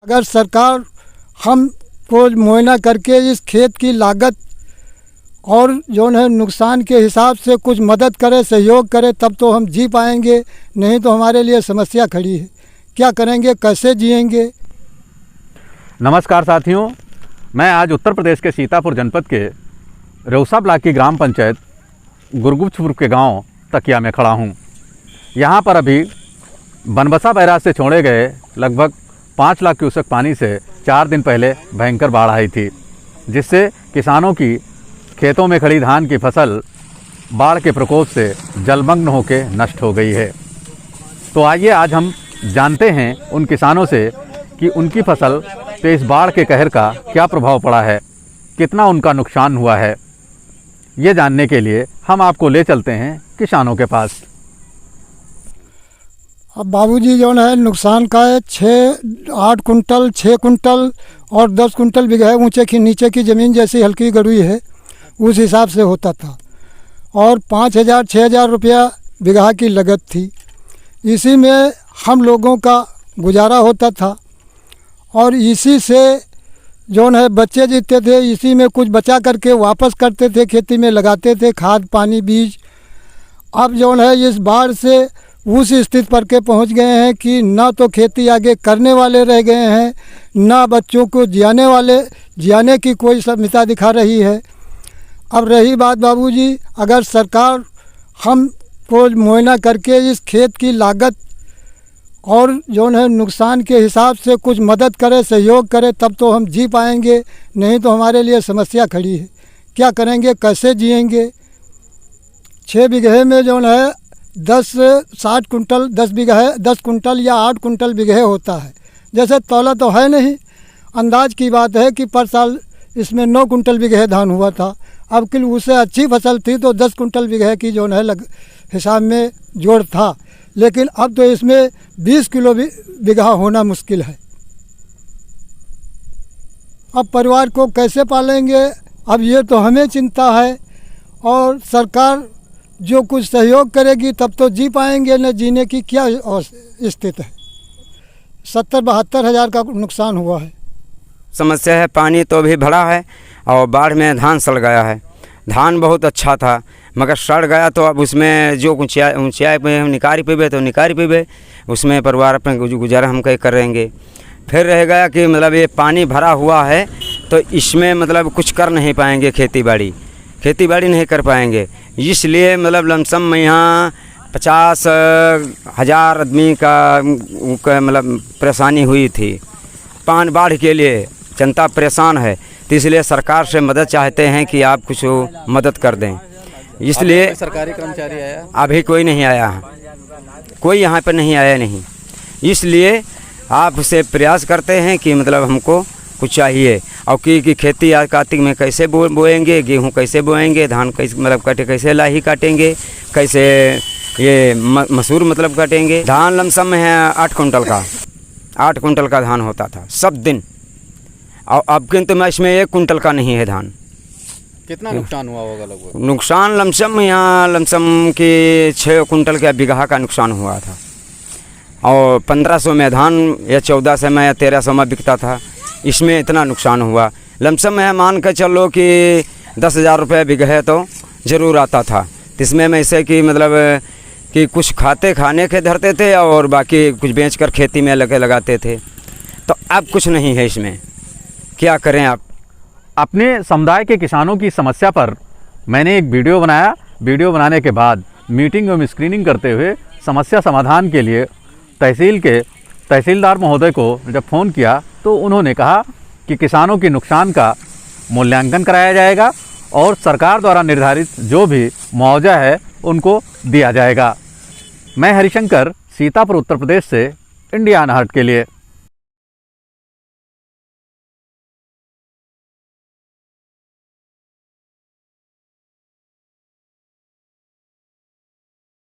अगर सरकार हमको मुआयना करके इस खेत की लागत और जो है नुकसान के हिसाब से कुछ मदद करे, सहयोग करे, तब तो हम जी पाएंगे, नहीं तो हमारे लिए समस्या खड़ी है। क्या करेंगे, कैसे जिएंगे। नमस्कार साथियों, मैं आज उत्तर प्रदेश के सीतापुर जनपद के रेउसा ब्लॉक की ग्राम पंचायत गुरगुप्तपुर के गांव तकिया में खड़ा हूं। यहां पर अभी बनबसा बैराज से छोड़े गए लगभग 5 लाख क्यूसेक पानी से 4 दिन पहले भयंकर बाढ़ आई थी, जिससे किसानों की खेतों में खड़ी धान की फसल बाढ़ के प्रकोप से जलमग्न होकर नष्ट हो गई है। तो आइए आज हम जानते हैं उन किसानों से कि उनकी फसल पे इस बाढ़ के कहर का क्या प्रभाव पड़ा है, कितना उनका नुकसान हुआ है। ये जानने के लिए हम आपको ले चलते हैं किसानों के पास। अब बाबूजी जो है नुकसान का है 8 कुंटल, 6 कुंटल और 10 कुंटल बिगहा ऊंचे की नीचे की ज़मीन जैसी हल्की गरुई है उस हिसाब से होता था, और 5,000-6,000 रुपया बिगहा की लागत थी। इसी में हम लोगों का गुजारा होता था और इसी से जो है बच्चे जीते थे, इसी में कुछ बचा करके वापस करते थे, खेती में लगाते थे, खाद पानी बीज। अब जो है इस बाढ़ से उस स्थिति पर के पहुंच गए हैं कि ना तो खेती आगे करने वाले रह गए हैं, ना बच्चों को जियाने की कोई सभ्यता दिखा रही है। अब रही बात बाबूजी, अगर सरकार हमको मुआयना करके इस खेत की लागत और जो है नुकसान के हिसाब से कुछ मदद करे, सहयोग करे, तब तो हम जी पाएंगे, नहीं तो हमारे लिए समस्या खड़ी है। क्या करेंगे, कैसे जिएंगे। 6 बीघे में जो है 60 कुंटल 10 कुंटल या 8 कुंटल बिगहे होता है। जैसे तौला तो है नहीं, अंदाज की बात है कि पर साल इसमें 9 कुंटल बिगहे धान हुआ था। अब कि उससे अच्छी फसल थी तो 10 कुंटल बिगहे की जो है हिसाब में जोड़ था, लेकिन अब तो इसमें 20 किलो बिगहा होना मुश्किल है। अब परिवार को कैसे पालेंगे, अब ये तो हमें चिंता है। और सरकार जो कुछ सहयोग करेगी तब तो जी पाएंगे, न जीने की क्या स्थिति है। 70-72 हज़ार का नुकसान हुआ है। समस्या है, पानी तो भी भरा है और बाढ़ में धान सड़ गया है। धान बहुत अच्छा था मगर सड़ गया, तो अब उसमें जो ऊंचाई पे हम निकारी पीबे तो निकारी पीबे, उसमें परिवार अपने गुजारा हम कहीं करेंगे। फिर रह गया कि मतलब ये पानी भरा हुआ है तो इसमें मतलब कुछ कर नहीं पाएंगे, खेती बाड़ी नहीं कर पाएंगे। इसलिए मतलब लमसम में यहाँ 50,000 आदमी का मतलब परेशानी हुई थी। बाढ़ के लिए जनता परेशान है, तो इसलिए सरकार से मदद चाहते हैं कि आप कुछ मदद कर दें। इसलिए सरकारी कर्मचारी आया? अभी कोई नहीं आया, कोई यहाँ पर नहीं आया नहीं। इसलिए आपसे प्रयास करते हैं कि मतलब हमको कुछ चाहिए। और कि खेती आज कार्तिक में कैसे बोएंगे, गेहूँ कैसे बोएंगे, धान कैसे मतलब कैसे लाही काटेंगे, कैसे ये मसूर मतलब काटेंगे। धान लमसम में है 8 कुंटल का धान होता था सब दिन, और अब किंतु मैं इसमें 1 कुंटल का नहीं है धान। कितना नुकसान हुआ होगा लगभग? नुकसान लमसम के 6 कुंटल का बिगहा का नुकसान हुआ था, और 1500 में धान या 1400 में या 1300 में बिकता था। इसमें इतना नुकसान हुआ। लमसम में मान कर चलो कि 10,000 रुपये बिगहे तो ज़रूर आता था। इसमें में ऐसे कि मतलब कि कुछ खाने के धरते थे और बाकी कुछ बेचकर खेती में लगाते थे। तो अब कुछ नहीं है इसमें, क्या करें आप। अपने समुदाय के किसानों की समस्या पर मैंने एक वीडियो बनाया। वीडियो बनाने के बाद मीटिंग एवं स्क्रीनिंग करते हुए समस्या समाधान के लिए तहसीलदार महोदय को जब फ़ोन किया तो उन्होंने कहा कि किसानों के नुकसान का मूल्यांकन कराया जाएगा और सरकार द्वारा निर्धारित जो भी मुआवजा है उनको दिया जाएगा। मैं हरिशंकर, सीतापुर उत्तर प्रदेश से इंडिया हार्ट के लिए।